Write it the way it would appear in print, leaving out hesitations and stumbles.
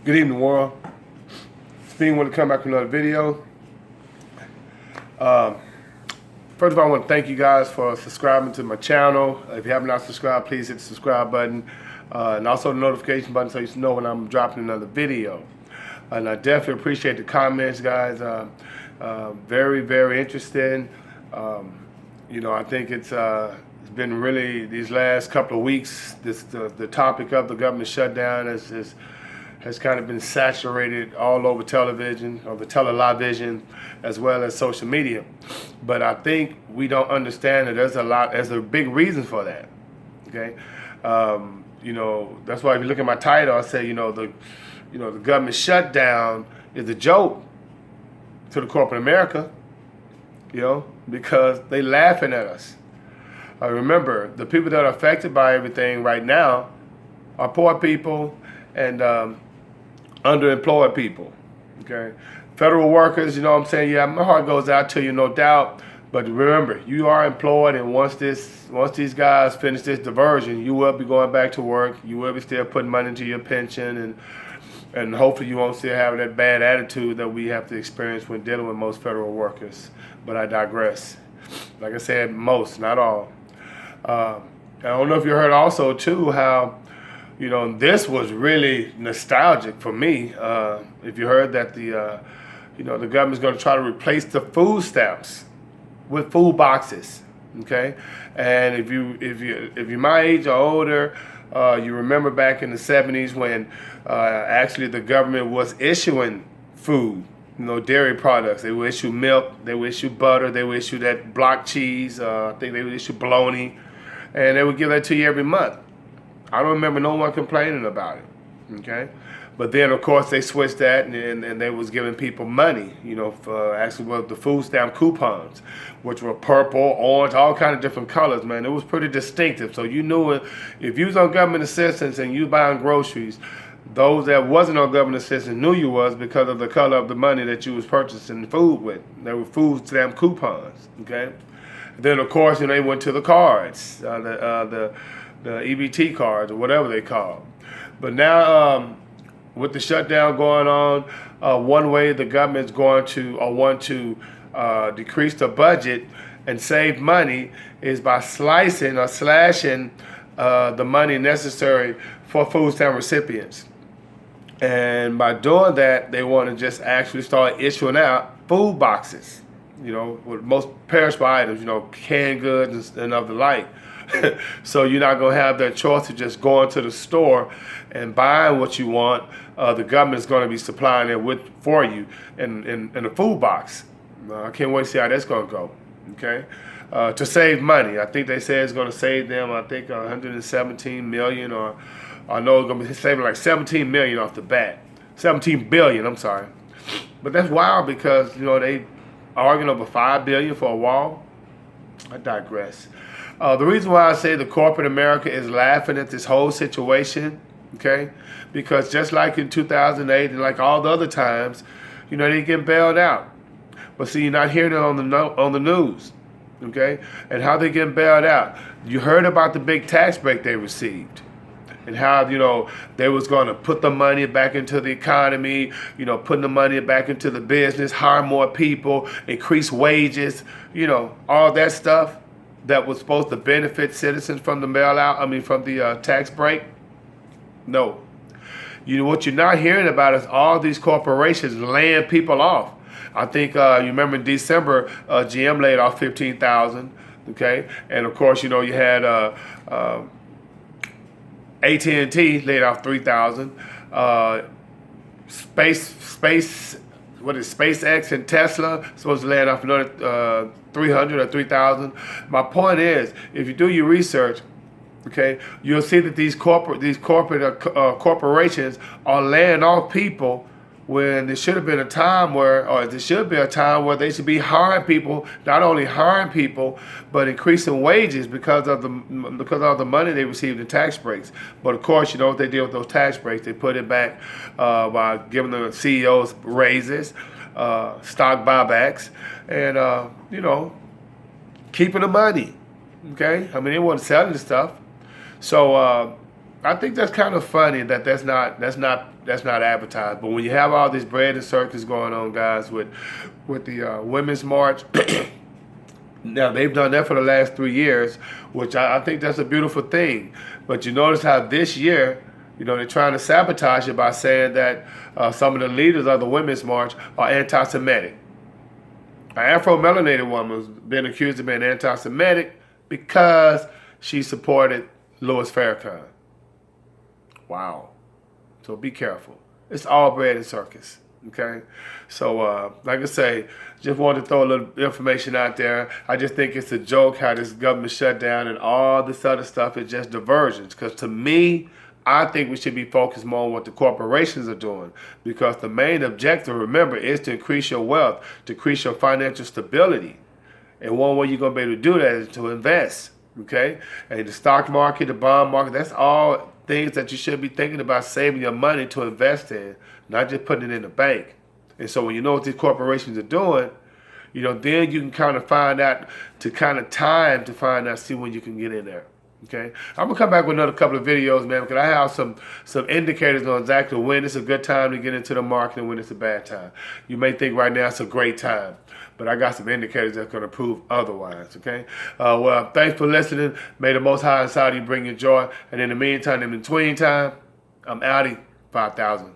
Good evening, world. Speaking, want to come back with another video. First of all, I want to thank you guys for subscribing to my channel. If you have not subscribed, please hit the subscribe button and also the notification button so you know when I'm dropping another video. And I definitely appreciate the comments, guys. Very, very interesting. I think it's been really these last couple of weeks. The topic of the government shutdown has kind of been saturated all over television, or the television, as well as social media. But I think we don't understand that there's a big reason for that. Okay, that's why if you look at my title, I say the government shutdown is a joke to the corporate America. Because they laughing at us. Remember, the people that are affected by everything right now are poor people and underemployed people. Okay, federal workers. What I'm saying? Yeah, my heart goes out to you, no doubt. But remember, you are employed, and once these guys finish this diversion, you will be going back to work. You will be still putting money into your pension, and hopefully you won't still have that bad attitude that we have to experience when dealing with most federal workers. But I digress. Like I said, most, not all. I don't know if you heard also too how this was really nostalgic for me. If you heard that the government's going to try to replace the food stamps with food boxes. Okay, and if you're my age or older, you remember back in the 70s when actually the government was issuing food, dairy products. They would issue milk, they would issue butter, they would issue that block cheese. I think they would issue bologna, and they would give that to you every month. I don't remember no one complaining about it. Okay, but then of course they switched that, and they was giving people money. For actually the food stamp coupons, which were purple, orange, all kind of different colors. Man, it was pretty distinctive. So you knew if you was on government assistance and you buying groceries, those that wasn't on government assistance knew you was because of the color of the money that you was purchasing food with. They were food stamp coupons. Okay, then of course they went to the cards, the EBT cards or whatever they call. But now with the shutdown going on, one way the government's going to want to decrease the budget and save money is by slicing or slashing the money necessary for food stamp recipients. And by doing that, they want to just actually start issuing out food boxes, with most perishable items, canned goods and of the like. So you're not going to have that choice of just going to the store and buying what you want. The government's going to be supplying it for you in a food box. I can't wait to see how that's going to go. Okay, to save money. I think they say it's going to save them, I think 117 million, or I know it's going to be saving like 17 million off the bat. 17 billion, I'm sorry. But that's wild because, they arguing over 5 billion for a wall. I digress. The reason why I say the corporate America is laughing at this whole situation, okay, because just like in 2008 and like all the other times, they get bailed out. But see, you're not hearing it on the news, okay, and how they get bailed out. You heard about the big tax break they received, and how they was going to put the money back into the economy, putting the money back into the business, hire more people, increase wages, all that stuff that was supposed to benefit citizens from the from the tax break. No. What you're not hearing about is all these corporations laying people off. I think you remember in December, GM laid off 15,000. Okay, and of course you had AT&T laid off 3,000. SpaceX and Tesla supposed to lay off another 300 or 3,000. My point is, if you do your research, okay, you'll see that these corporations are laying off people when there should have been a time where, or there should be a time where they should be hiring people, not only hiring people, but increasing wages because of the money they received in tax breaks. But of course, what they did with those tax breaks? They put it back by giving the CEOs raises, stock buybacks, and keeping the money. Okay, they wasn't selling the stuff. So I think that's kind of funny that that's not advertised. But when you have all this bread and circus going on, guys, with the Women's March, now they've done that for the last 3 years, which I think that's a beautiful thing. But you notice how this year, they're trying to sabotage it by saying that some of the leaders of the Women's March are anti-Semitic. An Afro-melanated woman has been accused of being anti-Semitic because she supported Louis Farrakhan. Wow. So be careful. It's all bread and circus. Okay? So, like I say, just wanted to throw a little information out there. I just think it's a joke how this government shutdown and all this other stuff is just diversions. Because to me, I think we should be focused more on what the corporations are doing, because the main objective, remember, is to increase your wealth, to increase your financial stability. And one way you're going to be able to do that is to invest, okay? And the stock market, the bond market, that's all things that you should be thinking about saving your money to invest in, not just putting it in the bank. And so when you know what these corporations are doing, then you can kind of find out, to kind of time to find out, see when you can get in there. Okay, I'm gonna come back with another couple of videos, man, because I have some indicators on exactly when it's a good time to get into the market and when it's a bad time. You may think right now it's a great time, but I got some indicators that's gonna prove otherwise. Okay, well, thanks for listening. May the Most High inside you bring you joy, and in the meantime, in between time, I'm outie. 5,000.